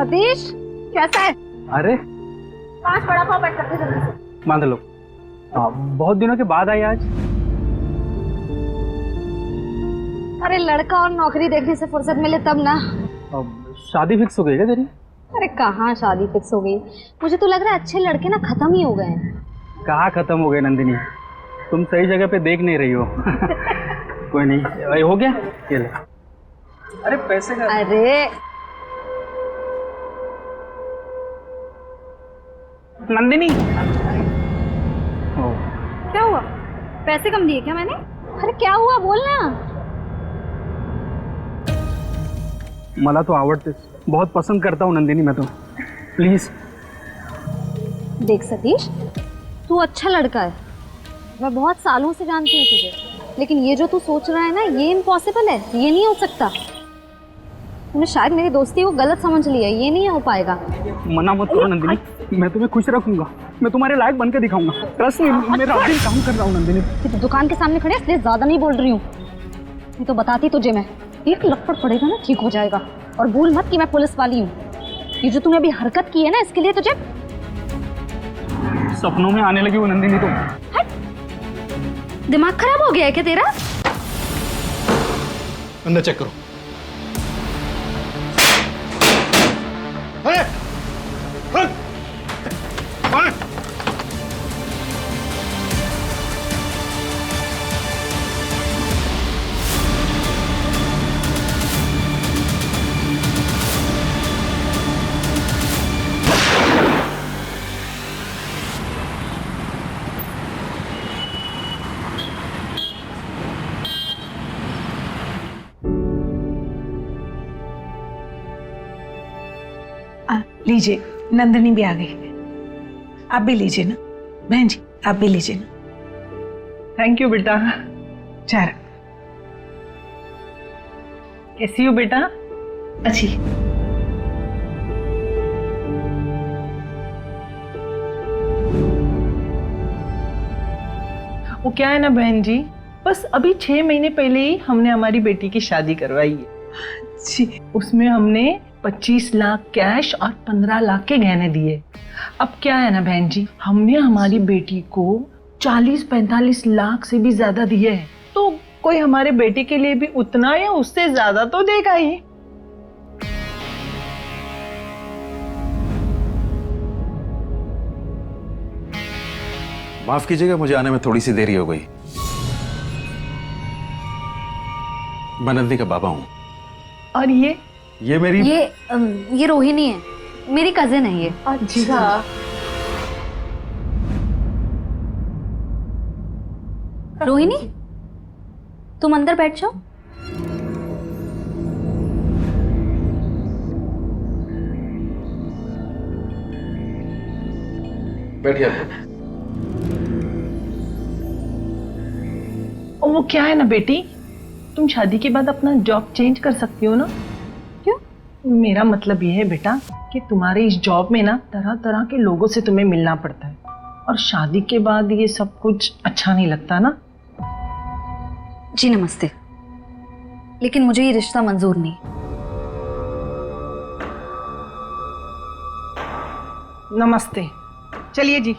सतीश कैसा है? अरे 5 बड़ा पाव पैक करते जल्दी से। मान लो। बहुत दिनों के बाद आई आज। अरे लड़का और नौकरी देखने से फुर्सत मिले तब ना। शादी फिक्स हो गई क्या तेरी? अरे कहाँ शादी फिक्स हो गई, मुझे तो लग रहा है अच्छे लड़के ना खत्म ही हो गए हैं। कहाँ खत्म हो गए नंदिनी, तुम सही जगह पे देख नहीं रही हो। कोई नहीं, हो गया ये ले। अरे पैसे का। अरे नंदिनी। क्या हुआ, पैसे कम दिए क्या मैंने? अरे क्या हुआ बोलना। मला तो आवडते, बहुत पसंद करता हूँ नंदिनी मैं तो, प्लीज। देख सतीश, तू अच्छा लड़का है, मैं बहुत सालों से जानती हूँ तुझे, लेकिन ये जो तू सोच रहा है ना ये इम्पॉसिबल है, ये नहीं हो सकता। तूने शायद मेरी दोस्ती को गलत समझ लिया, ये नहीं हो पाएगा। मना मत करो नंदिनी, मैं तुम्हें खुश रखूंगा, मैं तुम्हारे लायक बन के दिखाऊंगा। ट्रस्ट मी, मैं रात दिन काम कर रहा हूँ नंदिनी। तो दुकान के सामने खड़े इसलिए ज्यादा नहीं बोल रही हूँ, नहीं तो बताती तुझे मैं। एक लपड़ पड़ेगा ना ठीक हो जाएगा। और भूल मत कि मैं पुलिस वाली हूँ। ये जो तूने अभी हरकत की है ना इसके लिए तुझे सपनों में आने लगी वो नंदिनी। तुम दिमाग खराब हो गया है क्या तेरा? अंदर चेक करो। लीजिए, नंदिनी भी आ गई। आप भी लीजिए ना बहन जी, आप भी लीजिए ना। थैंक यू बेटा। चार कैसी हो बेटा? अच्छी। वो क्या है ना बहन जी, बस अभी 6 महीने पहले ही हमने हमारी बेटी की शादी करवाई है जी। उसमें हमने 25 लाख कैश और 15 लाख के गहने दिए। अब क्या है ना बहन जी, हमने हमारी बेटी को 40-45 लाख से भी ज्यादा दिए हैं, तो कोई हमारे बेटे के लिए भी उतना या उससे ज्यादा तो देगा ही। माफ कीजिएगा, मुझे आने में थोड़ी सी देरी हो गई। मैं नंदी का बाबा हूं। और ये मेरी ये रोहिणी है, मेरी कजिन है ये। अच्छा। रोहिणी तुम अंदर बैठ जाओ। बैठिए। और वो क्या है ना बेटी, तुम शादी के बाद अपना जॉब चेंज कर सकती हो ना। क्यों? मेरा मतलब ये है बेटा कि तुम्हारे इस जॉब में ना तरह तरह के लोगों से तुम्हें मिलना पड़ता है, और शादी के बाद ये सब कुछ अच्छा नहीं लगता ना। जी नमस्ते, लेकिन मुझे ये रिश्ता मंजूर नहीं। नमस्ते। चलिए जी,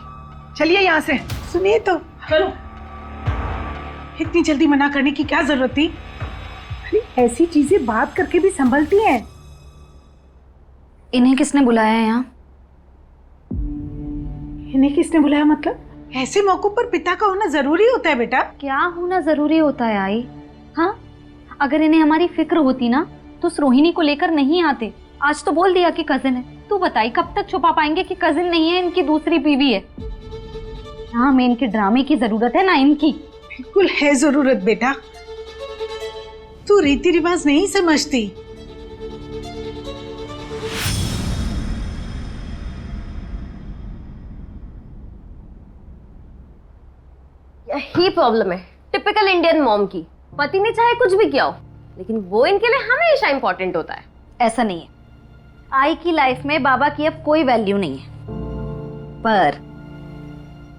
चलिए यहाँ से। सुनिए तो, चलो। इतनी जल्दी मना करने की क्या जरूरत थी? अरे ऐसी चीजें बात करके भी संभलती हैं। इन्हें किसने बुलाया है यहाँ? इन्हें किसने बुलाया मतलब? ऐसे मौकों पर पिता का होना जरूरी होता है बेटा। क्या होना जरूरी होता है आई? हाँ, अगर इन्हें हमारी फिक्र होती ना तो उस रोहिणी को लेकर नहीं आते। आज तो बोल दिया कि कजिन है। तू बताई कब तक छुपा पाएंगे कि कजिन नहीं है, इनकी दूसरी बीवी है। ना हमें इनके ड्रामे की जरूरत है ना इनकी। बिल्कुल है जरूरत बेटा, तू रीति रिवाज नहीं समझती। यही प्रॉब्लम है टिपिकल इंडियन मॉम की। पति ने चाहे कुछ भी किया हो, लेकिन वो इनके लिए हमेशा इंपॉर्टेंट होता है। ऐसा नहीं है, आई की लाइफ में बाबा की अब कोई वैल्यू नहीं है, पर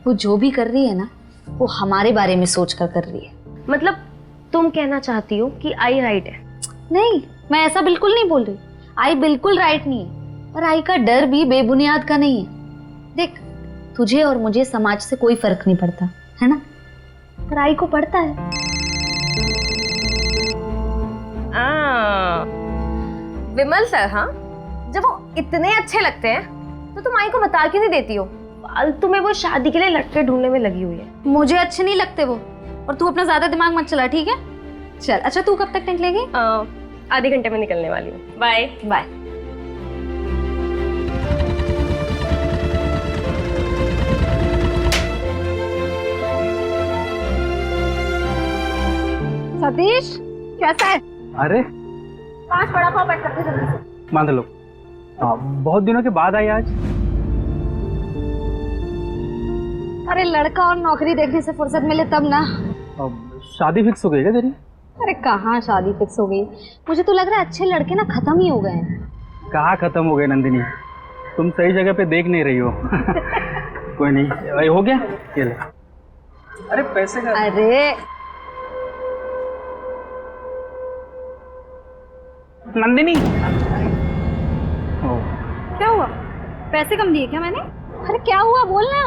वो जो भी कर रही है ना वो हमारे बारे में सोचकर कर रही है। मतलब तुम कहना चाहती हो कि आई राइट है? नहीं, मैं ऐसा बिल्कुल नहीं बोल रही। आई बिल्कुल राइट नहीं है। और आई का डर भी बेबुनियाद का नहीं है। देख, तुझे और मुझे समाज से कोई फर्क नहीं पड़ता, है ना? पर आई को पड़ता है। विमल सर, हाँ, जब वो इतने अच्छे लगते हैं तो तुम आई को बता क्यों नहीं देती हो? फालतू में वो शादी के लिए लड़के ढूंढने में लगी हुई है। मुझे अच्छे नहीं लगते वो, और तू अपना ज्यादा दिमाग मत चला, ठीक है? चल, अच्छा तू कब तक निकलेगी? आधे घंटे में निकलने वाली हूँ। Bye bye. सतीश, कैसा है? अरे 5 बड़ा पाव पैक करते जल्दी से। बांध लो। बहुत दिनों के बाद आई आज। अरे लड़का और नौकरी देखने से फुर्सत मिले तब ना। शादी फिक्स हो गई क्या तेरी? अरे कहाँ शादी फिक्स हो गई? मुझे तो लग रहा है अच्छे लड़के ना खत्म ही हो गए हैं। कहाँ खत्म हो गए नंदिनी, तुम सही जगह पे देख नहीं रही हो। कोई नहीं, हो गया, ये ले। अरे पैसे का। अरे नंदिनी, क्या हुआ? पैसे कम दिए क्या मैंने? अरे क्या हुआ, बोलना।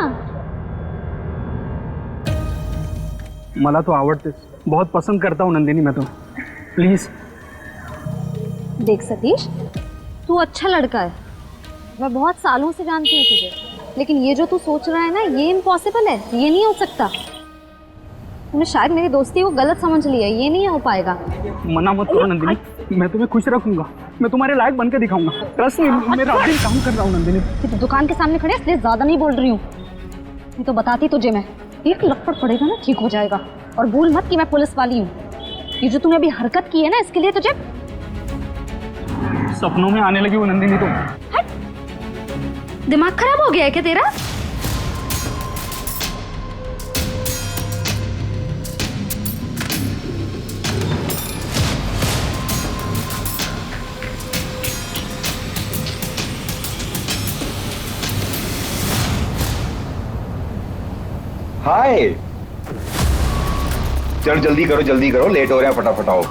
मला तो आवडतेस, बहुत पसंद करता हूँ नंदिनी मैं तो, प्लीज। देख सतीश, तू अच्छा लड़का है, मैं बहुत सालों से जानती हूँ तुझे, लेकिन ये जो तू सोच रहा है ना, ये इम्पॉसिबल है, ये नहीं हो सकता। तूने शायद मेरी दोस्ती को गलत समझ लिया, ये नहीं हो पाएगा। मना मत करो नंदिनी, मैं तुम्हें खुश रखूंगा, मैं तुम्हारे लायक बनकर दिखाऊंगा। ट्रस्ट मी, मैं रात दिन काम कर रहा हूँ नंदिनी। तो दुकान के सामने खड़े इसलिए ज्यादा नहीं बोल रही हूँ, नहीं तो बताती तुझे मैं। एक लपड़ पड़ेगा ना, ठीक हो जाएगा। और भूल मत कि मैं पुलिस वाली हूँ। ये जो तूने अभी हरकत की है ना, इसके लिए तुझे सपनों में आने लगी वो नंदिनी। तो दिमाग खराब हो गया है क्या तेरा? हाय, चलो जल्दी करो, लेट हो रहा है, फटाफट आओ।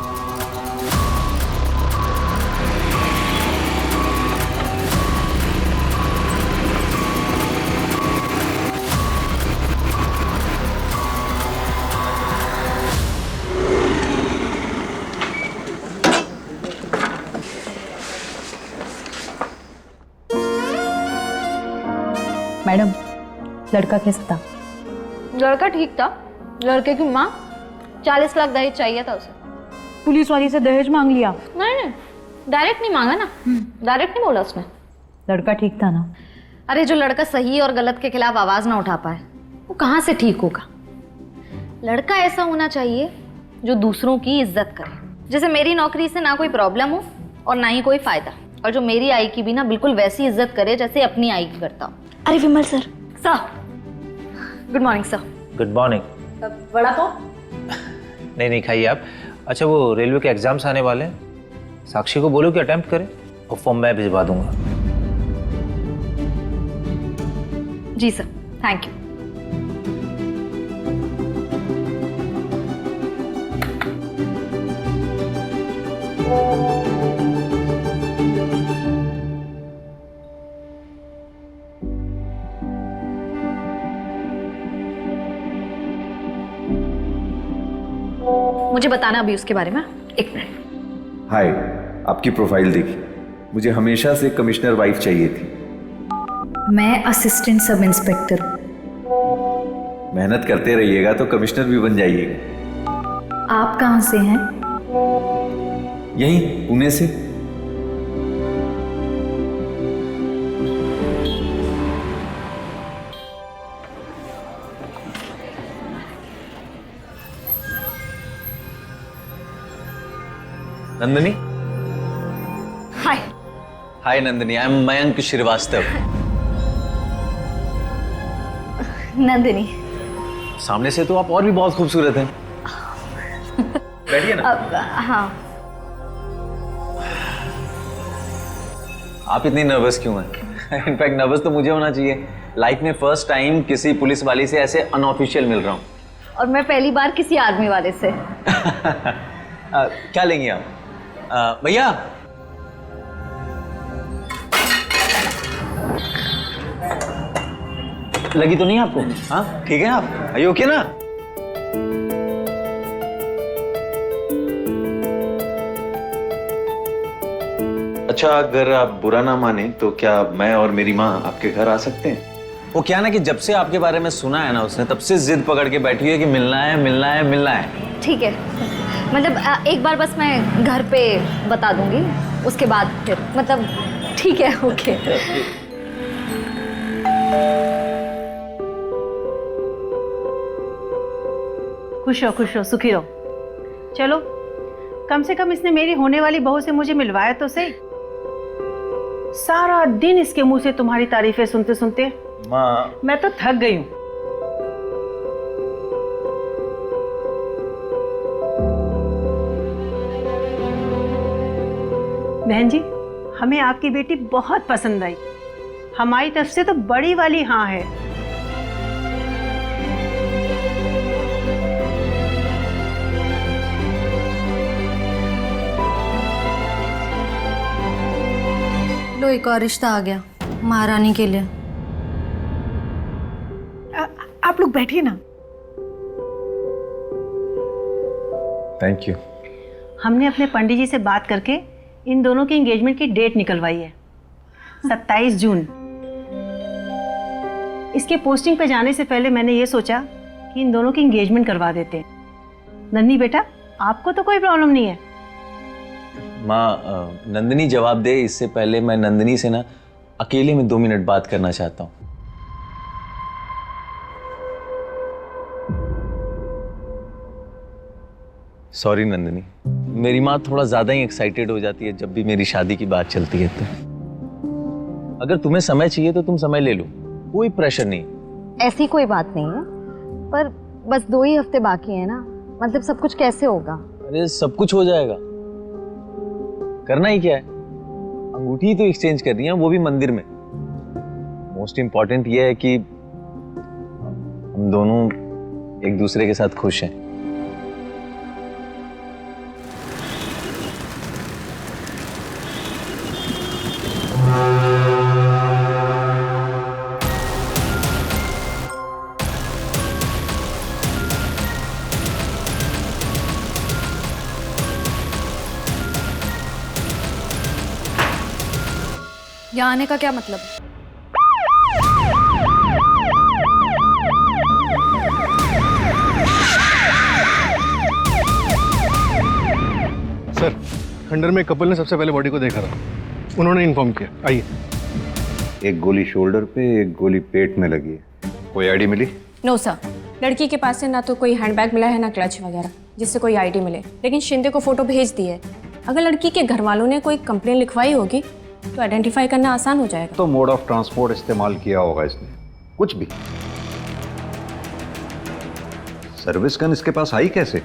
मैडम, लड़का कैसा था? लड़का ठीक था। लड़के की माँ 40 लाख दहेज चाहिए था उसे। पुलिस वाली से दहेज मांग लिया? नहीं, डायरेक्ट नहीं मांगा ना, डायरेक्ट नहीं बोला उसने। लड़का ठीक था ना? अरे जो लड़का सही और गलत के खिलाफ आवाज ना उठा पाए, वो कहाँ से ठीक होगा? लड़का ऐसा होना चाहिए जो दूसरों की इज्जत करे। जैसे मेरी नौकरी से ना कोई प्रॉब्लम हो और ना ही कोई फायदा, और जो मेरी आई की भी ना बिल्कुल वैसी इज्जत करे जैसे अपनी आई की करता हो। अरे Vimal sir, good morning sir. Good morning. Vada pav? नहीं खाइए आप। अच्छा, वो रेलवे के एग्जाम्स आने वाले हैं, साक्षी को बोलो कि अटेम्प्ट करे, और फॉर्म मैं भिजवा दूंगा। जी सर, थैंक यू। मुझे बताना अभी उसके बारे में, एक मिनट। हाय, आपकी प्रोफाइल देखी, मुझे हमेशा से कमिश्नर वाइफ चाहिए थी। मैं असिस्टेंट सब इंस्पेक्टर। मेहनत करते रहिएगा तो कमिश्नर भी बन जाइएगा। आप कहाँ से हैं? यहीं पुणे से। नंदिनी। हाय। हाय नंदिनी, आई एम मयंक श्रीवास्तव। नंदिनी। सामने से तो आप और भी बहुत खूबसूरत हैं। बैठिए ना। हाँ। आप इतनी नर्वस क्यों हैं? इनफैक्ट नर्वस तो मुझे होना चाहिए। लाइफ में फर्स्ट टाइम किसी पुलिस वाली से ऐसे अनऑफिशियल मिल रहा हूँ। और मैं पहली बार किसी आर्मी वाले से। क्या लेंगी आप? भैया। लगी तो नहीं आपको? हाँ ठीक है आप? आर यू ओके ना? अच्छा अगर आप बुरा ना माने तो क्या मैं और मेरी माँ आपके घर आ सकते हैं? वो क्या ना कि जब से आपके बारे में सुना है ना उसने, तब से जिद पकड़ के बैठी है कि मिलना है मिलना है मिलना है। ठीक है, मतलब एक बार बस मैं घर पे बता दूंगी, उसके बाद फिर मतलब ठीक है, ओके। खुश हो सुखी रहो। चलो कम से कम इसने मेरी होने वाली बहू से मुझे मिलवाया तो सही। सारा दिन इसके मुंह से तुम्हारी तारीफें सुनते सुनते माँ मैं तो थक गई हूँ। बहन जी, हमें आपकी बेटी बहुत पसंद आई। हमारी तरफ से तो बड़ी वाली हाँ है। लो एक और रिश्ता आ गया महारानी के लिए। आप लोग बैठिए ना। Thank you. हमने अपने पंडित जी से बात करके इन दोनों की एंगेजमेंट की डेट निकलवाई है, 27 जून। इसके पोस्टिंग पे जाने से पहले मैंने ये सोचा कि इन दोनों की एंगेजमेंट करवा देते हैं। नन्ही बेटा, आपको तो कोई प्रॉब्लम नहीं है? माँ नंदिनी जवाब दे इससे पहले मैं नंदिनी से ना अकेले में 2 मिनट बात करना चाहता हूँ। सॉरी नंदिनी, मेरी माँ थोड़ा ज्यादा ही एक्साइटेड हो जाती है जब भी मेरी शादी की बात चलती है। तो अगर तुम्हें समय चाहिए तो तुम समय ले लो, कोई प्रेशर नहीं। ऐसी कोई बात नहीं है, पर बस 2 ही हफ्ते बाकी है ना, मतलब सब कुछ कैसे होगा? अरे सब कुछ हो जाएगा, करना ही क्या है, अंगूठी तो एक्सचेंज कर रही है, वो भी मंदिर में। मोस्ट इंपॉर्टेंट ये है कि हम दोनों एक दूसरे के साथ खुश हैं। यहाँ आने का क्या मतलब? सर, खंडर में कपल ने सबसे पहले बॉडी को देखा था, उन्होंने इन्फॉर्म किया। आइए। एक गोली शोल्डर पे, एक गोली पेट में लगी है। कोई आईडी मिली? नो सर, लड़की के पास से ना तो कोई हैंडबैग मिला है ना क्लच वगैरह जिससे कोई आईडी मिले, लेकिन शिंदे को फोटो भेज दी है। अगर लड़की के घर वालों ने कोई कंप्लेन लिखवाई होगी तो आइडेंटिफाई करना आसान हो जाएगा। तो मोड ऑफ ट्रांसपोर्ट इस्तेमाल किया होगा इसने, कुछ भी। सर्विस गन इसके पास आई कैसे?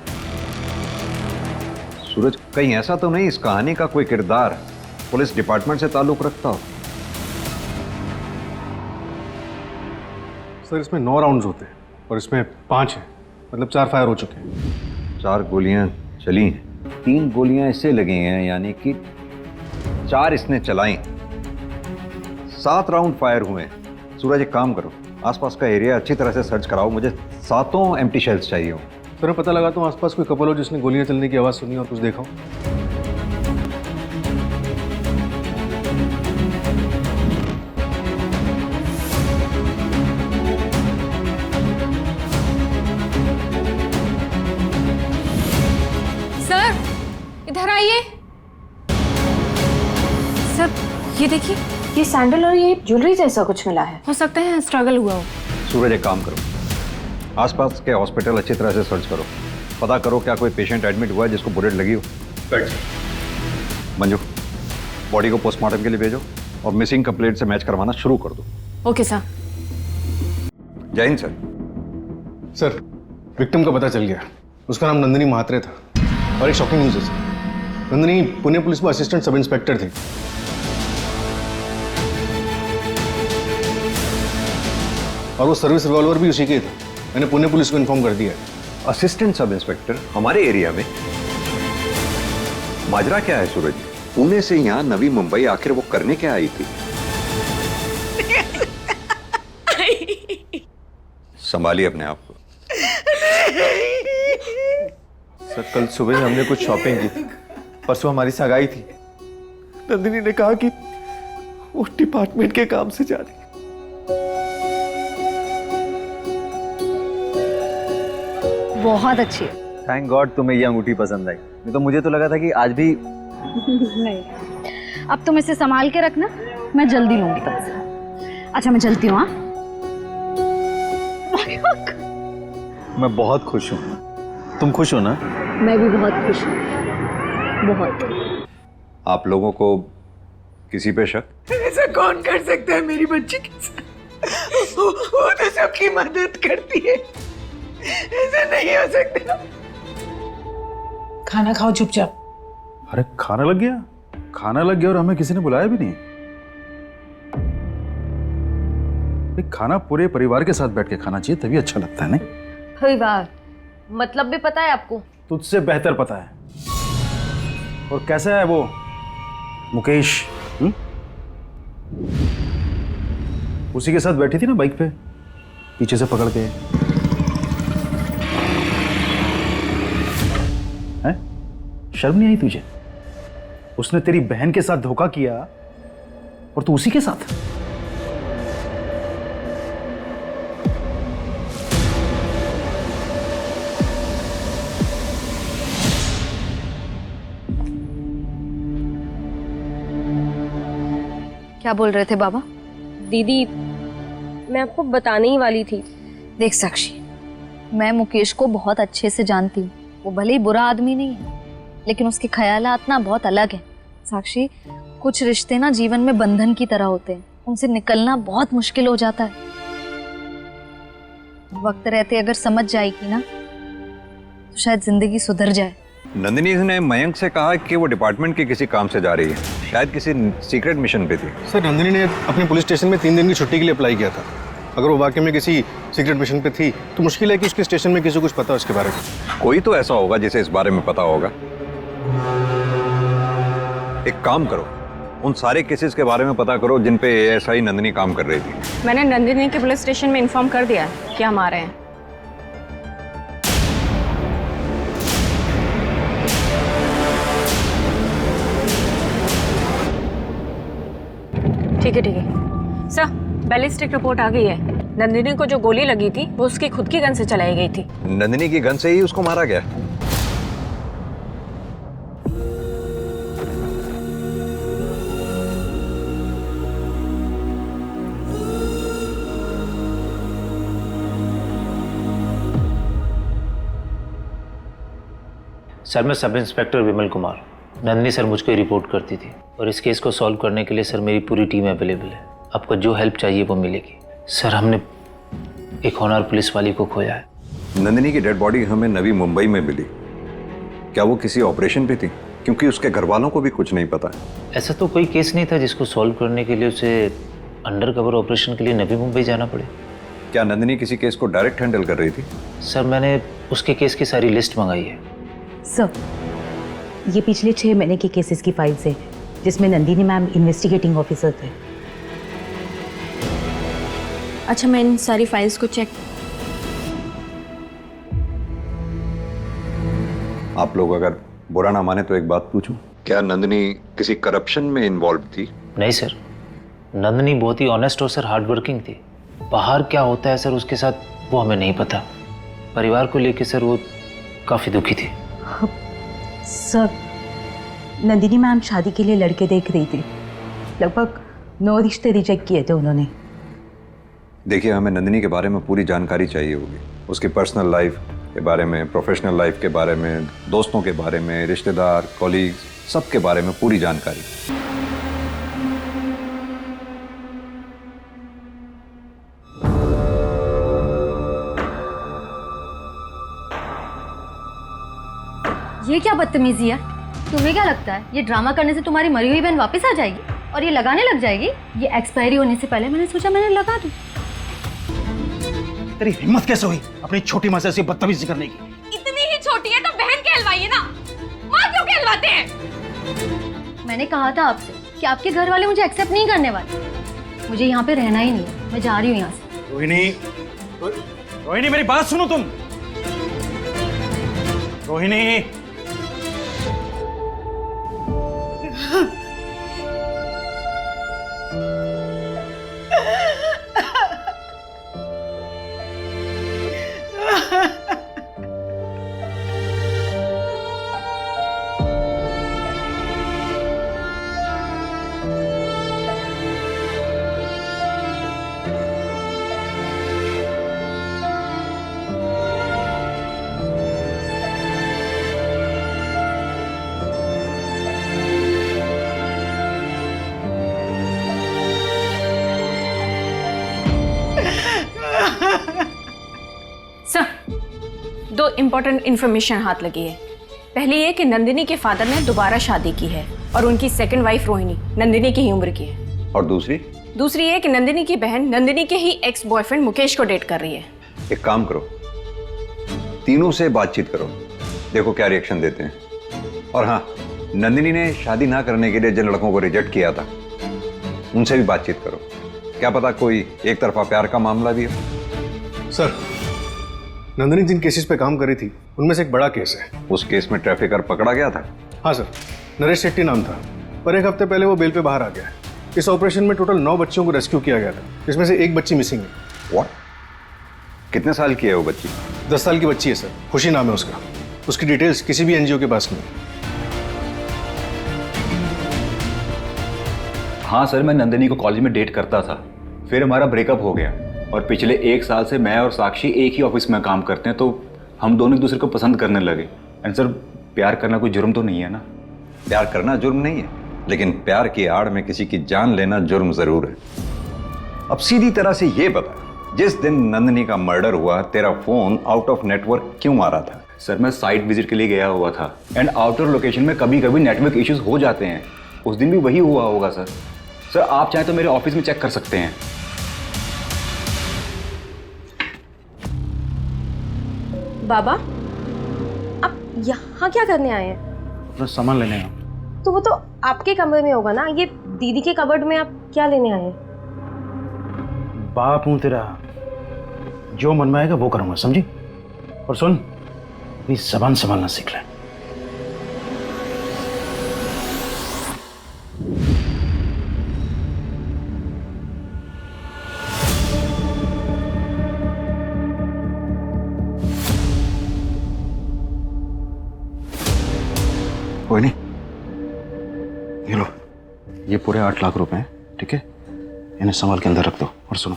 सूरज, कहीं ऐसा तो नहीं इस कहानी का कोई किरदार पुलिस डिपार्टमेंट से ताल्लुक रखता हो? सर इसमें 9 राउंड्स होते हैं और इसमें 5 हैं, मतलब 4 फायर हो चुके हैं। 4 गोलियां चली हैं, 3 गोलियां इससे लगी हैं, यानी कि 4 इसने चलाई। 7 राउंड फायर हुए हैं। सूरज एक काम करो, आसपास का एरिया अच्छी तरह से सर्च कराओ, मुझे 7 एम्प्टी शेल्स चाहिए हो। सर मैं पता लगाता हूँ आसपास कोई कपल हो जिसने गोलियां चलने की आवाज़ सुनी और कुछ देखा हो। सर इधर आइए। सर ये देखिए, ये सैंडल और ये ज्वेलरी जैसा कुछ मिला है, हो सकता है स्ट्रगल हुआ हो। सूरज एक काम करो, आसपास के हॉस्पिटल अच्छी तरह से सर्च करो, पता करो क्या कोई पेशेंट एडमिट हुआ है जिसको बुलेट लगी हो। मंजू, बॉडी को पोस्टमार्टम के लिए भेजो और मिसिंग कंप्लेंट से मैच करवाना शुरू कर दो। Okay sir. जय हिंद सर। सर विक्टिम का पता चल गया, उसका नाम नंदिनी महात्रे था और एक शॉकिंग न्यूज़ है सर, नंदिनी पुणे पुलिस में असिस्टेंट सब इंस्पेक्टर थी और वो सर्विस रिवॉल्वर भी उसी के था। मैंने पुणे पुलिस को इन्फॉर्म कर दिया है। असिस्टेंट सब इंस्पेक्टर हमारे एरिया में? माजरा क्या है सूरज? पुणे से यहाँ नवी मुंबई आखिर वो करने क्या आई थी? संभालिए अपने आप को। सर कल सुबह हमने कुछ शॉपिंग की थी, परसों हमारी सगाई थी। नंदिनी ने कहा कि वो डिपार्टमेंट के काम से जा रही। बहुत अच्छी है। थैंक गॉड तुम्हें ये अंगूठी पसंद आई, नहीं तो मुझे तो लगा था कि आज भी। नहीं, अब तुम इसे संभाल के रखना, मैं जल्दी लूंगी तुमसे। अच्छा मैं चलती हूँ। हाँ मैं बहुत खुश हूँ, तुम खुश हो ना? मैं भी बहुत खुश हूँ, बहुत। आप लोगों को किसी पे शक? ऐसा कौन कर सकता है मेरी बच्ची के साथ? वो तो सबकी मदद करती है, ऐसा नहीं हो सकता। खाना खाओ चुपचाप। अरे खाना लग गया? खाना लग गया और हमें किसी ने बुलाया भी नहीं। खाना पूरे परिवार के साथ बैठ के खाना चाहिए, तभी अच्छा लगता है। नहीं परिवार मतलब भी पता है आपको? तुझसे बेहतर पता है। और कैसा है वो मुकेश? उसी के साथ बैठी थी ना बाइक पे, पीछे से पकड़ के। हैं? शर्म नहीं आई तुझे? उसने तेरी बहन के साथ धोखा किया और तू उसी के साथ। क्या बोल रहे थे बाबा? दीदी मैं आपको बताने ही वाली थी। देख साक्षी, मैं मुकेश को बहुत अच्छे से जानती हूँ। वो भले ही बुरा आदमी नहीं है, लेकिन उसके ख्यालात ना बहुत अलग है। साक्षी, कुछ रिश्ते ना जीवन में बंधन की तरह होते हैं, उनसे निकलना बहुत मुश्किल हो जाता है। वक्त रहते अगर समझ जाएगी ना तो शायद जिंदगी सुधर जाए। नंदिनी ने मयंक से कहा कि वो डिपार्टमेंट के किसी काम से जा रही है, शायद किसी सीक्रेट मिशन पे थी। सर नंदिनी ने अपने पुलिस स्टेशन में 3 दिन की छुट्टी के लिए अप्लाई किया था। अगर वो वाकई में किसी सीक्रेट मिशन पे थी तो मुश्किल है कि उसके स्टेशन में किसी को कुछ पता हो उसके बारे में। कोई तो ऐसा होगा जिसे इस बारे में पता होगा। एक काम करो, उन सारे केसेस के बारे में पता करो जिन पे एएसआई नंदिनी काम कर रही थी। मैंने नंदिनी के पुलिस स्टेशन में इन्फॉर्म कर दिया है कि हम आ रहे हैं। ठीक है सर, बैलिस्टिक रिपोर्ट आ गई है। नंदिनी को जो गोली लगी थी वो उसकी खुद की गन से चलाई गई थी। नंदिनी की गन से ही उसको मारा गया। सर मैं sub inspector Vimal Kumar. Nandini sir मुझको रिपोर्ट करती थी और इस केस को सॉल्व करने के लिए सर मेरी पूरी टीम अवेलेबल है। आपको जो हेल्प चाहिए वो मिलेगी। सर हमने एक होनहार पुलिस वाली को खोया है। नंदिनी की डेड बॉडी हमें नवी मुंबई में मिली। क्या वो किसी ऑपरेशन पे थी? क्योंकि उसके घर वालों को भी कुछ नहीं पता है। ऐसा तो कोई केस नहीं था जिसको सॉल्व करने के लिए उसे अंडर कवर ऑपरेशन के लिए नवी मुंबई जाना पड़े। क्या नंदिनी किसी केस को डायरेक्ट हैंडल कर रही थी? सर मैंने उसके केस की सारी लिस्ट मंगाई है। सर ये पिछले 6 महीने के केसेस की फाइल्स है जिसमें नंदिनी मैम इन्वेस्टिगेटिंग ऑफिसर थे। अच्छा मैं इन सारी फाइल्स को चेक। आप लोग अगर बुरा ना माने तो एक बात पूछूं, क्या नंदिनी किसी करप्शन में इन्वॉल्व थी? नहीं सर, नंदिनी बहुत ही ऑनेस्ट और सर हार्डवर्किंग थी। बाहर क्या होता है सर उसके साथ वो हमें नहीं पता। परिवार को लेके सर वो काफ़ी दुखी थी। सर नंदिनी मैम शादी के लिए लड़के देख रही थी, लगभग 9 रिश्ते रिजेक्ट किए थे उन्होंने। देखिए हमें नंदिनी के बारे में पूरी जानकारी चाहिए होगी, उसकी पर्सनल लाइफ के बारे में, प्रोफेशनल लाइफ के बारे में, दोस्तों के बारे में, रिश्तेदार, कॉलीग्स, सब के बारे में पूरी जानकारी। ये क्या बदतमीजी है? तुम्हें क्या लगता है ये ड्रामा करने से तुम्हारी मरी हुई बहन वापस आ जाएगी और ये लगाने लग जाएगी? ये एक्सपायरी होने से पहले मैंने सोचा मैंने लगा दूं। तेरी हिम्मत कैसे हुई अपनी छोटी माँ से ऐसी बदतमीजी करने की? इतनी ही छोटी है तो बहन कहलवाइए ना, माँ क्यों कहलवाते हैं? मैंने कहा था आपसे कि आपके घर वाले मुझे एक्सेप्ट नहीं करने वाले। मुझे यहाँ पे रहना ही नहीं है, मैं जा रही हूँ यहाँ से। रोहिणी, रोहिणी मेरी बात सुनो तुम। रोहिणी सर, दो इम्पोर्टेंट इन्फॉर्मेशन हाथ लगी है। पहली ये कि नंदिनी के फादर ने दोबारा शादी की है और उनकी सेकंड वाइफ रोहिणी नंदिनी की ही उम्र की है। और दूसरी ये कि नंदिनी की बहन नंदिनी के ही एक्स बॉयफ्रेंड मुकेश को डेट कर रही है। एक काम करो, तीनों से बातचीत करो, देखो क्या रिएक्शन देते हैं। और हाँ, नंदिनी ने शादी ना करने के लिए जिन लड़कों को रिजेक्ट किया था उनसे भी बातचीत करो, क्या पता कोई एक तरफा प्यार का मामला भी हो। सर, नंदिनी जिन केसेस पे काम कर रही थी उनमें से एक बड़ा केस है। उस केस में ट्रैफिकर पकड़ा गया था? हाँ सर, नरेश शेट्टी नाम था, पर एक हफ्ते पहले वो बेल पे बाहर आ गया है। इस ऑपरेशन में टोटल 9 बच्चों को रेस्क्यू किया गया था, जिसमें से एक बच्ची मिसिंग है। व्हाट? कितने साल की है वो बच्ची? 10 साल की बच्ची है सर, खुशी नाम है उसका। उसकी डिटेल्स किसी भी एनजीओ के पास नहीं। हाँ सर, मैं नंदिनी को कॉलेज में डेट करता था, फिर हमारा ब्रेकअप हो गया और पिछले 1 साल से मैं और साक्षी एक ही ऑफिस में काम करते हैं, तो हम दोनों एक दूसरे को पसंद करने लगे। एंड सर, प्यार करना कोई जुर्म तो नहीं है ना? प्यार करना जुर्म नहीं है, लेकिन प्यार की आड़ में किसी की जान लेना जुर्म जरूर है। अब सीधी तरह से ये बता, जिस दिन नंदिनी का मर्डर हुआ तेरा फोन आउट ऑफ नेटवर्क क्यों आ रहा था? सर, मैं साइट विजिट के लिए गया हुआ था एंड आउटर लोकेशन में कभी कभी नेटवर्क इश्यूज हो जाते हैं। उस दिन भी वही हुआ होगा सर। सर, आप चाहें तो मेरे ऑफिस में चेक कर सकते हैं। बाबा, आप यहाँ क्या करने आए हैं? अपना सामान लेने आया। तो वो तो आपके कमरे में होगा ना, ये दीदी के कबर्ड में आप क्या लेने आए हैं? बाप हूं तेरा, जो मन में आएगा वो करूंगा, समझी? और सुन, अपनी जबान संभालना सीख ले। कोई नहीं, ये लो, ये पूरे 8 लाख रुपए हैं, ठीक है? इन्हें संभाल के अंदर रख दो। और सुनो,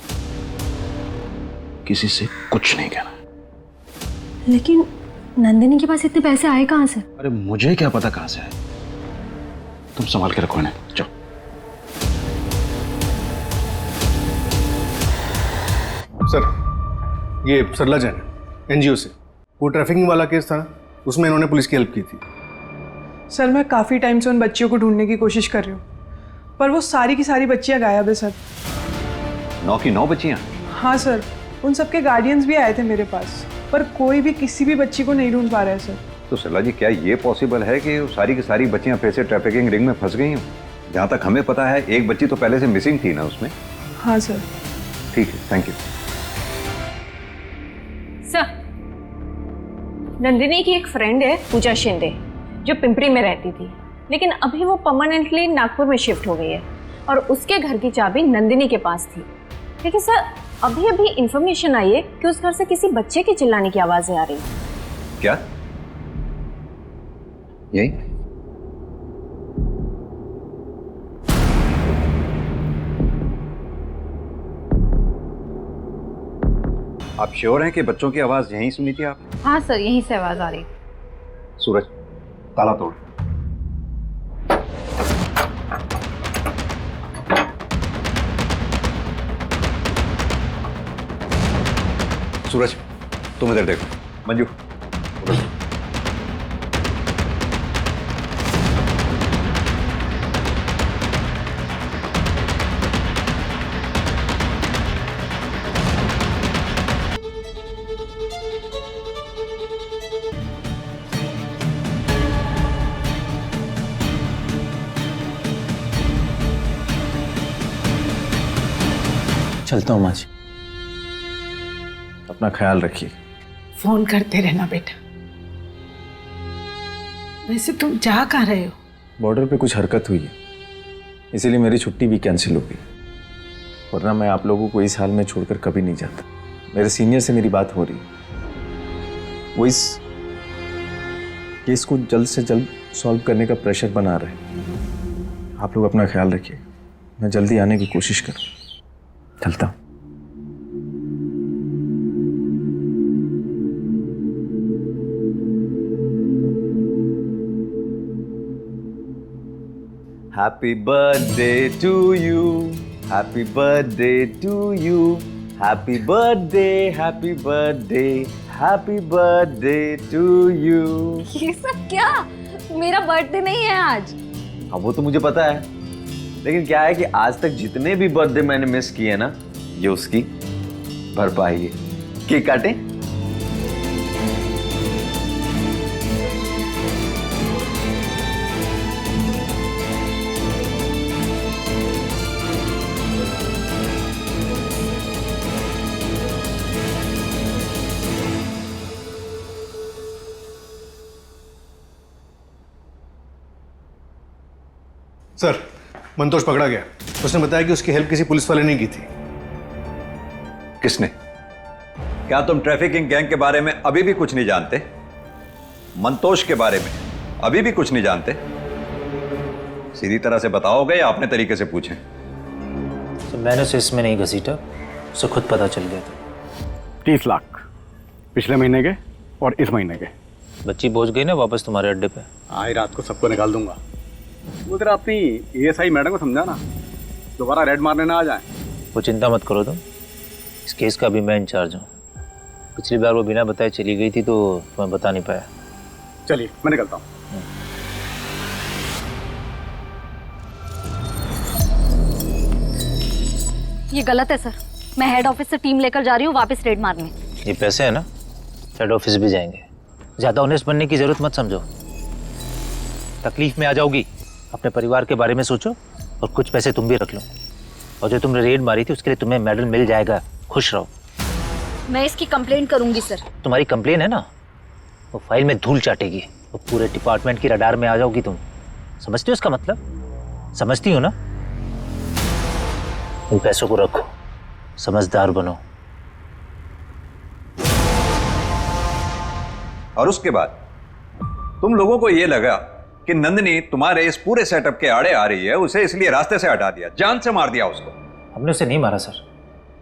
किसी से कुछ नहीं कहना। लेकिन नंदिनी के पास इतने पैसे आए कहाँ से? अरे मुझे क्या पता कहाँ से आए, तुम संभाल के रखो इन्हें। जाओ। सर, ये सरला जैन एनजीओ से, वो ट्रैफिकिंग वाला केस था ना, उसमें इन्होंने पुलिस की हेल्प की थी। सर, मैं काफ़ी टाइम से उन बच्चियों को ढूंढने की कोशिश कर रही हूँ, पर वो सारी की सारी बच्चियाँ गायब है सर। 9 की 9 बच्चियाँ? हाँ सर, उन सबके गार्डियंस भी आए थे मेरे पास, पर कोई भी किसी भी बच्ची को नहीं ढूंढ पा रहा है सर। तो सरला जी, क्या ये पॉसिबल है कि सारी की सारी बच्चियाँ फिर से ट्रैफिकिंग रिंग में फंस गई हों? जहाँ तक हमें पता है, एक बच्ची तो पहले से मिसिंग थी ना उसमें। हाँ सर। ठीक है, थैंक यू। सर, नंदिनी की एक फ्रेंड है पूजा शिंदे, जो पिंपरी में रहती थी, लेकिन अभी वो परमानेंटली नागपुर में शिफ्ट हो गई है और उसके घर की चाबी नंदिनी के पास थी। लेकिन सर, अभी अभी इंफॉर्मेशन आई है कि उस घर से किसी बच्चे की चिल्लाने की आवाजें आ रही हैं। क्या? यही? आप श्योर हैं कि बच्चों की आवाज यहीं सुनी थी आपने? हाँ सर, यहीं से आवाज आ रही। सूरज, ताला तोड़। सूरज, तुम इधर देखो। मंजू, उधर देखो। चलता हूँ माँ जी। अपना ख्याल रखिए। फोन करते रहना बेटा। वैसे तुम जा कहाँ रहे हो? बॉर्डर पे कुछ हरकत हुई है, इसीलिए मेरी छुट्टी भी कैंसिल हो गई, वरना मैं आप लोगों को इस हाल में छोड़कर कभी नहीं जाता। मेरे सीनियर से मेरी बात हो रही है, वो इस केस को जल्द से जल्द सॉल्व करने का प्रेशर बना रहे हैं। आप लोग अपना ख्याल रखिए, मैं जल्दी आने की कोशिश करूँ। चलता हूँ। Happy birthday to you, happy birthday to you, happy birthday, happy birthday, happy birthday to you। ये सब क्या? मेरा बर्थडे नहीं है आज। हाँ वो तो मुझे पता है, लेकिन क्या है कि आज तक जितने भी बर्थडे मैंने मिस किए ना, ये उसकी भरपाई है। केक काटें? सर, मंतोष पकड़ा गया। उसने बताया कि उसकी हेल्प किसी पुलिस वाले ने की थी। किसने? क्या तुम ट्रैफिकिंग गैंग के बारे में अभी भी कुछ नहीं जानते? मंतोष के बारे में अभी भी कुछ नहीं जानते? सीधी तरह से बताओगे या अपने तरीके से पूछें? तो मैंने उसे इसमें नहीं घसीटा, उसे खुद पता चल गया था। 30 लाख पिछले महीने के और इस महीने के। बच्ची पहुंच गई ना वापस तुम्हारे अड्डे पे? आज रात को सबको निकाल दूंगा। वो तेरा अपनी एएसआई मैडम को समझा ना, दोबारा रेड मारने ना आ जाए। वो चिंता मत करो तुम, इस केस का भी मैं इंचार्ज हूँ। पिछली बार वो बिना बताए चली गई थी तो तुम्हें बता नहीं पाया। चलिए मैं निकलता हूँ। ये गलत है सर, मैं हेड ऑफिस से टीम लेकर जा रही हूँ वापस रेड मारने। ये पैसे है ना, हेड ऑफिस भी जाएंगे। ज्यादा ऑनेस्ट बनने की जरूरत मत समझो, तकलीफ में आ जाओगी। अपने परिवार के बारे में सोचो और कुछ पैसे तुम भी रख लो। और जो तुमने रेड मारी थी उसके लिए तुम्हें मेडल मिल जाएगा, खुश रहो। मैं इसकी कंप्लेंट करूंगी सर। तुम्हारी कंप्लेन है ना, वो फाइल में धूल चाटेगी, वो पूरे डिपार्टमेंट की रडार में आ जाओगी तुम। समझती हो इसका मतलब? समझती हो ना? उन पैसों को रखो, समझदार बनो। और उसके बाद तुम लोगों को यह लगा कि नंदिनी तुम्हारे इस पूरे सेटअप के आड़े आ रही है, उसे इसलिए रास्ते से हटा दिया, जान से मार दिया उसको। हमने उसे नहीं मारा सर,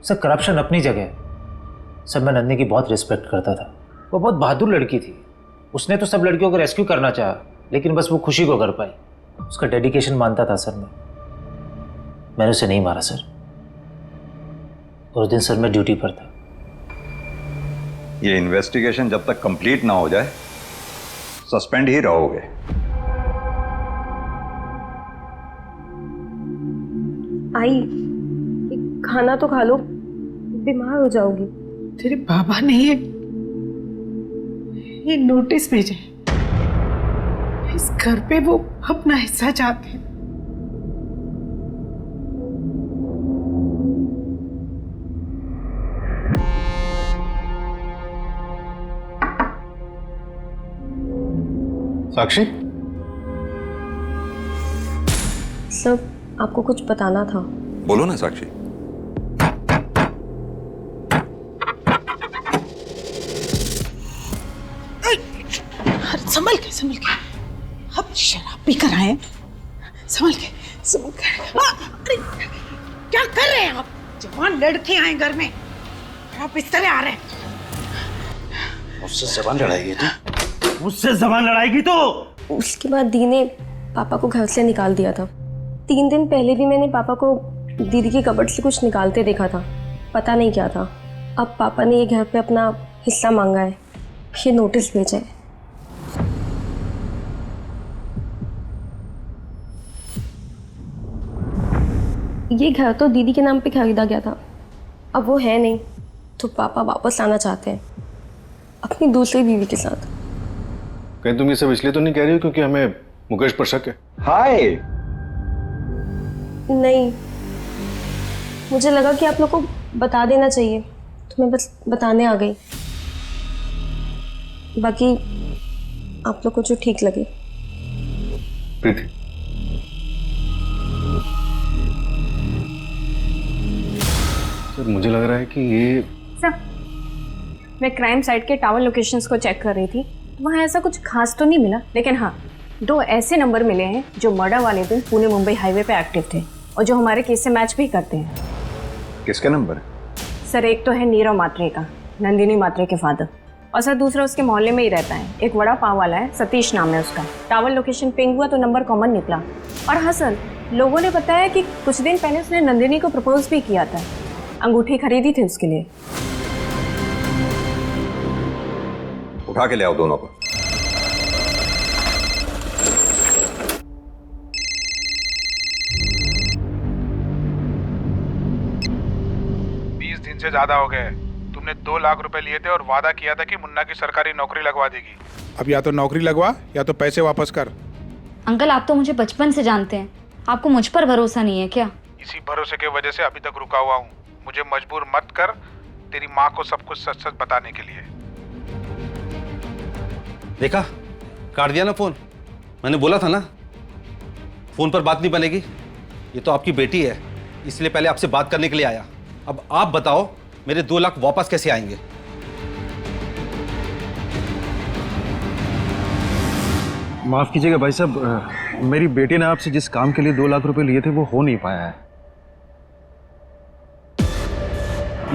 सर करप्शन अपनी जगह है। सर मैं नंदिनी की बहुत रिस्पेक्ट करता था, वो बहुत बहादुर लड़की थी। उसने तो सब लड़कियों को रेस्क्यू करना चाहा, लेकिन बस वो खुशी को कर पाई। उसका डेडिकेशन मानता था सर मैंने उसे नहीं मारा सर। और उस दिन सर मैं ड्यूटी पर था। ये इन्वेस्टिगेशन जब तक कंप्लीट ना हो जाए सस्पेंड ही रहोगे। आई, एक खाना तो खा लो, बीमार हो जाओगी। तेरे बाबा ने ये नोटिस भेजा है, इस घर पे वो अपना हिस्सा चाहते हैं। साक्षी, सब आपको कुछ बताना था। बोलो ना साक्षी। संभल के अब शराब पी कर आए। संभल के अरे क्या कर रहे हैं आप? जवान लड़के आए घर में, आप इस तरह आ रहे हैं। मुझसे जबान लड़ाएगी तू? मुझसे जबान लड़ाएगी तो? उसके बाद दी ने पापा को घर से निकाल दिया था। 3 दिन पहले भी मैंने पापा को दीदी की कबर्ड से कुछ निकालते देखा था, पता नहीं क्या था। अब पापा ने ये घर पे अपना हिस्सा मांगा है, ये नोटिस भेजा है। ये घर तो दीदी के नाम पे खरीदा गया था, अब वो है नहीं, तो पापा वापस आना चाहते हैं अपनी दूसरी बीवी के साथ। कहीं तुम ये सब इसलिए तो नहीं कह रही हो क्योंकि हमें मुकेश पर शक है? हाय, नहीं, मुझे लगा कि आप लोग को बता देना चाहिए तो मैं बस बताने आ गई। बाकी आप लोग को जो ठीक लगे। प्रीति, सर मुझे लग रहा है कि ये सर, मैं क्राइम साइट के टावर लोकेशंस को चेक कर रही थी, वहाँ ऐसा कुछ खास तो नहीं मिला, लेकिन हाँ 2 ऐसे नंबर मिले हैं जो मर्डर वाले दिन पुणे मुंबई हाईवे पे एक्टिव थे और जो हमारे केस से मैच भी करते हैं। किसका नंबर? सर एक तो है नीरव मात्रे का, नंदिनी मात्रे के फादर, और सर दूसरा उसके मोहल्ले में ही रहता है, एक वड़ा पाव वाला है, सतीश नाम है उसका। टावर लोकेशन पिंग हुआ तो नंबर कॉमन निकला। और हाँ सर, लोगों ने बताया कि कुछ दिन पहले उसने नंदिनी को प्रपोज भी किया था, अंगूठी खरीदी थी उसके लिए। उठा के ले आओ दोनों को। से ज्यादा हो गए। तुमने 2 लाख रुपए लिए थे और वादा किया था कि मुन्ना की सरकारी नौकरी लगवा देगी। अब या तो नौकरी लगवा या तो पैसे वापस कर। अंकल आप तो मुझे बचपन से जानते हैं, आपको मुझ पर भरोसा नहीं है क्या? इसी भरोसे की वजह से अभी तक रुका हुआ हूँ। मुझे मजबूर मत कर तेरी माँ को सब कुछ सच सच बताने के लिए। देखा, काट दिया ना फोन। मैंने बोला था ना फोन पर बात नहीं बनेगी। ये तो आपकी बेटी है, इसलिए पहले आपसे बात करने के लिए आया। अब आप बताओ मेरे 2 लाख वापस कैसे आएंगे? माफ कीजिएगा भाई साहब, मेरी बेटी ने आपसे जिस काम के लिए 2 लाख रुपए लिए थे वो हो नहीं पाया है।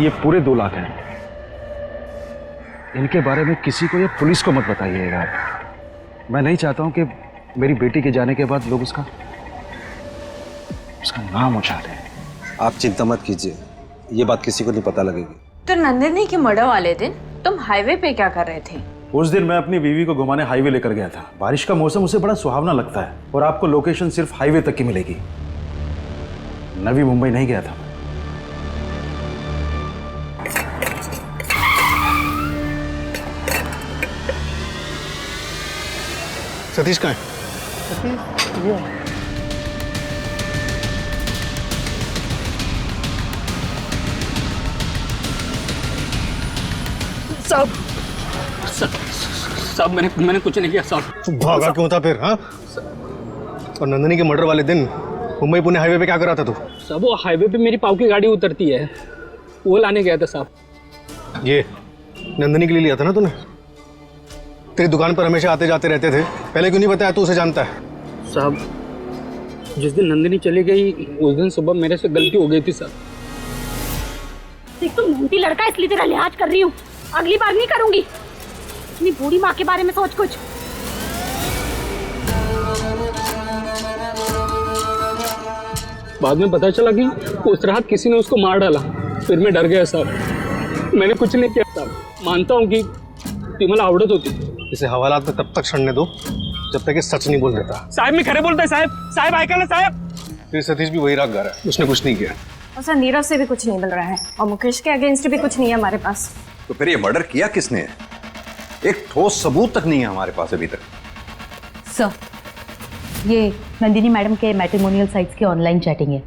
ये पूरे 2 लाख हैं। इनके बारे में किसी को या पुलिस को मत बताइएगा। मैं नहीं चाहता हूं कि मेरी बेटी के जाने के बाद लोग उसका नाम उछालें। आप चिंता मत कीजिए, ये बात किसी को नहीं पता लगेगी। तो नंदिनी के मर्डर वाले दिन तुम हाईवे पे क्या कर रहे थे? उस दिन मैं अपनी बीवी को घुमाने हाईवे लेकर गया था। बारिश का मौसम उसे बड़ा सुहावना लगता है और आपको लोकेशन सिर्फ हाईवे तक की मिलेगी। नवी मुंबई नहीं गया था। सतीश कहाँ है? साहब मैंने कुछ नहीं किया साहब। भागा क्यों था फिर? हाँ, और नंदिनी के मर्डर वाले दिन मुंबई पुणे हाईवे पे क्या कर रहा था तू? साहब वो हाईवे पे मेरी पाव की गाड़ी उतरती है, वो लाने गया था साहब। ये नंदिनी के लिए लिया था ना तूने? तेरी दुकान पर हमेशा आते जाते रहते थे, पहले क्यों नहीं बताया? तू उसे जानता है। साहब जिस दिन नंदिनी चली गई उस दिन सुबह मेरे से गलती हो गई थी साहब। देख तुम मोटी लड़का, इसलिए तेरा लिहाज कर रही हूँ, अगली बार नहीं करूंगी। अपनी बूढ़ी माँ के बारे में सोच कुछ। बाद में पता चला कि उस रात किसी ने उसको मार डाला, फिर मैं डर गया साहब। मैंने कुछ नहीं किया साहब। मानता हूँ कि ती मला आवडत होती। इसे हवालात में तब तक सड़ने दो जब तक ये सच नहीं बोल देता। साहब मैं खरे बोलता है साहब। साहब ऐका ना साहब। फिर सतीश भी वही रागदार है, उसने कुछ नहीं किया। और सर नीरव से भी कुछ नहीं मिल रहा है और मुकेश के अगेंस्ट भी कुछ नहीं है हमारे पास। तो फिर ये मर्डर किया किसने? एक ठोस सबूत तक नहीं है हमारे पास अभी तक। सर, ये नंदिनी मैडम के मैट्रिमोनियल साइट्स की ऑनलाइन चैटिंग है।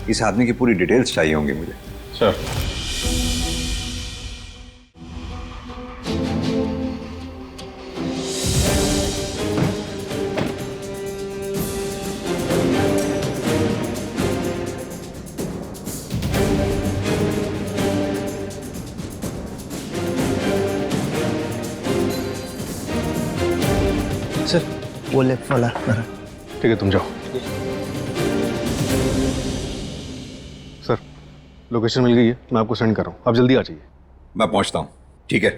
इस आदमी की पूरी डिटेल्स चाहिए होंगी मुझे। सर सर वो लेफ्ट वाला। ठीक है, तुम जाओ। सर लोकेशन मिल गई है, मैं आपको सेंड कर रहा हूँ, आप जल्दी आ जाइए। मैं पहुंचता हूँ। ठीक है।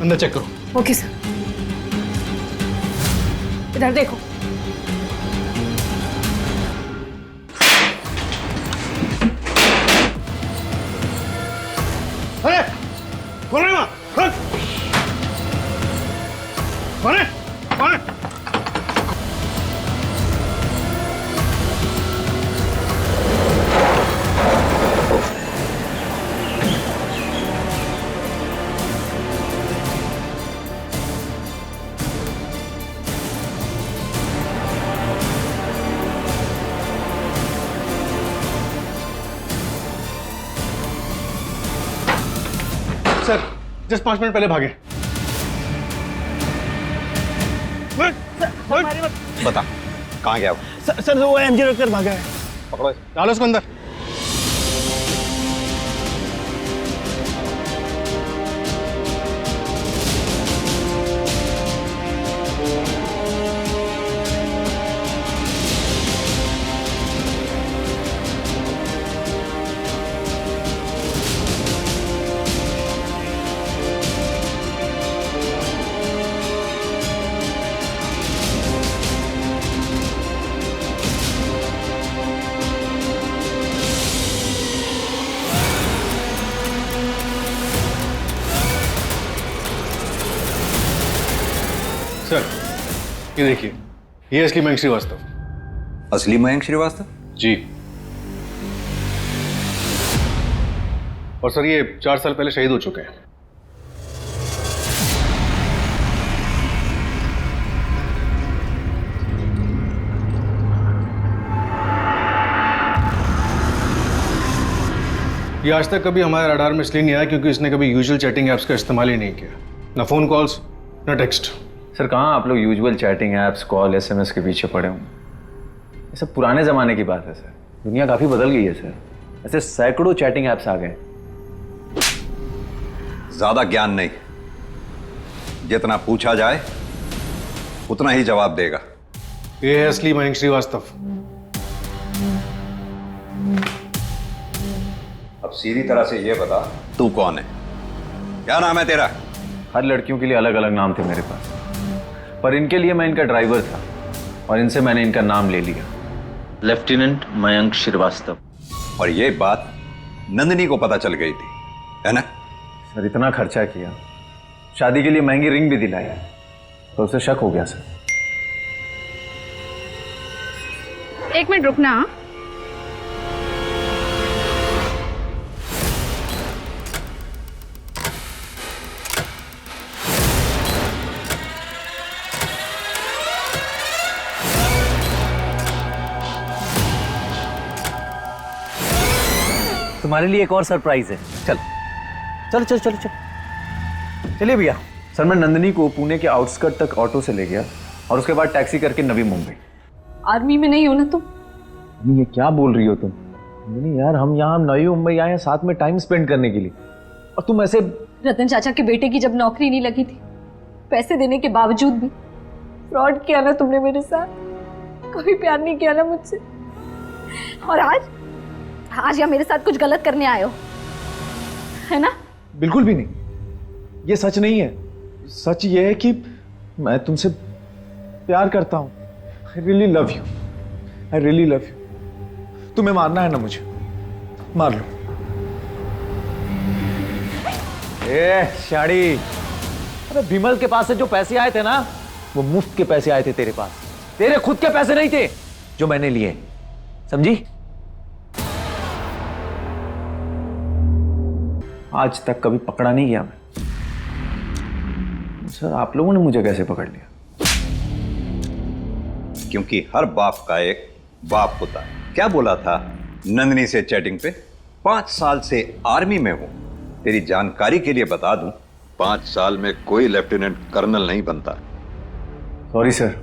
अंदर चेक करो। Okay sir. इधर देखो। अरे कौन है वहाँ? कौन है? सर जस्ट 5 मिनट पहले भागे। बता कहाँ गया वो? सर वो एमजी रखकर भागा है। पकड़ो, डालो उसको अंदर। सर ये देखिए, ये असली मयंक श्रीवास्तव। असली मयंक श्रीवास्तव? जी। और सर ये 4 साल पहले शहीद हो चुके हैं। ये आज तक कभी हमारे रडार में इसलिए नहीं आया क्योंकि इसने कभी यूजुअल चैटिंग एप्स का इस्तेमाल ही नहीं किया, ना फोन कॉल्स ना टेक्स्ट। सर कहाँ आप लोग usual chatting apps, call, SMS के पीछे पड़े होंगे। ये सब पुराने ज़माने की बात है सर, दुनिया काफ़ी बदल गई है सर। ऐसे सैकड़ों चैटिंग एप्स आ गए। ज्यादा ज्ञान नहीं, जितना पूछा जाए उतना ही जवाब देगा। ये है असली मयंक श्रीवास्तव। अब सीधी तरह से ये बता, तू कौन है? क्या नाम है तेरा? हर लड़कियों के लिए अलग अलग नाम थे मेरे पास, पर इनके लिए मैं इनका ड्राइवर था और इनसे मैंने इनका नाम ले लिया, लेफ्टिनेंट मयंक श्रीवास्तव। और ये बात नंदिनी को पता चल गई थी, है ना? सर इतना खर्चा किया, शादी के लिए महंगी रिंग भी दिलाई, तो उसे शक हो गया सर। एक मिनट रुकना। तुम्हारे लिए एक और सरप्राइज है। चल चल चल चल चल चलिए भैया। सर मैं नंदिनी को पुणे के आउटस्कर्ट तक ऑटो से ले गया और उसके बाद टैक्सी करके नवी मुंबई। आर्मी में नहीं हो ना तुम? ये क्या बोल रही हो तुम? नहीं यार, हम यहाँ नवी मुंबई आए हैं साथ में टाइम स्पेंड करने के लिए, और तुम ऐसे। रतन चाचा के बेटे की जब नौकरी नहीं लगी थी, पैसे देने के बावजूद भी फ्रॉड किया ना तुमने मेरे साथ। कभी प्यार नहीं किया ना मुझसे, और आज या मेरे साथ कुछ गलत करने आए हो, है ना? बिल्कुल भी नहीं, ये सच नहीं है। सच ये है कि मैं तुमसे प्यार करता हूं। I really love you, I really love you. तुम्हें मारना है ना मुझे, मार लो। ए शाड़ी, अरे विमल के पास से जो पैसे आए थे ना, वो मुफ्त के पैसे आए थे तेरे पास, तेरे खुद के पैसे नहीं थे जो मैंने लिए, समझी? आज तक कभी पकड़ा नहीं गया मैं। सर आप लोगों ने मुझे कैसे पकड़ लिया? क्योंकि हर बाप का एक बाप होता है। क्या बोला था नंदिनी से चैटिंग पे? 5 साल से आर्मी में हूं। तेरी जानकारी के लिए बता दूं, 5 साल में कोई लेफ्टिनेंट कर्नल नहीं बनता। सॉरी सर,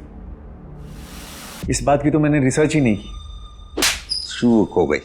इस बात की तो मैंने रिसर्च ही नहीं की। चूक हो गई।